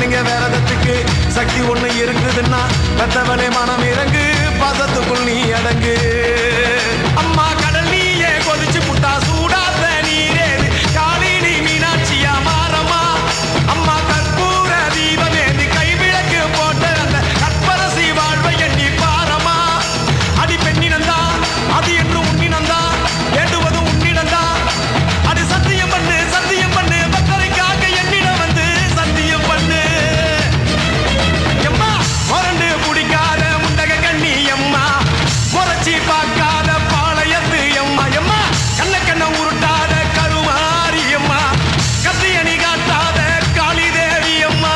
நீங்க வேறதத்துக்கு சக்தி ஒண்ணு இருக்குதுன்னா பெத்தவளே மனம் இறங்கு பாசத்துக்குள் நீ அடங்கு அம்மா கடல் நீயே கொதிச்சு புட்டா சூடாத நீரேது காளி நீ மீனாட்சியா மாறம்மா அம்மா கற்பூர தீபமேந்தி கைவிளக்கு போட்ட அந்த கற்பரசி வாழ்வை எண்ணி பாரம்மா அடி பெண்ணினந்தா அது என்று உன்னினந்தா ஏண்டுவதும் உன்னினந்தா அது சத்தியம் பண்ணு பக்தரைக்காக என்னிடம் வந்து சத்தியம் பண்ணு எம்மா முரண்டு குடிக்காத முண்டக கண்ணி எம்மா முறைச்சி பார்க்காத பாளையத்து எம்மா எம்மா கண்ண உருட்டாத கருமாரி எம்மா கத்தியணி காட்டாத காளி தேவி அம்மா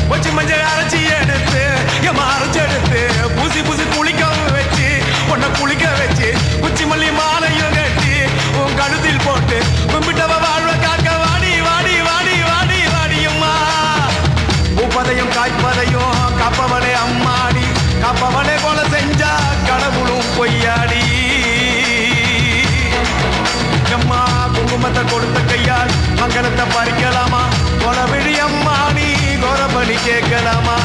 வச்சு மஞ்சள் அரைச்சி எடுத்து எம்மா அரைச்செடுத்து பூசி குளிக்க வச்சு உன்னை குளிக்க வச்சு உச்சி மல்லி மாலையும் கட்டி உன் கழுத்தில் போட்டு கும்பிட்டவ வாழ்வ காக்க வாடி வாடி வாடி வாடி வாடியம்மா பூப்பதையும் காய்ப்பதையும் காப்பவளே அம்மாடி காப்பவளே போல செஞ்சா கடவுளும் பொய்யாடி அம்மா குங்குமத்தை கொடுத்த கையால் மங்களத்தை பறிக்கலாமா கொலவிழி அம்மா நீ கோரபலி கேட்கலாமா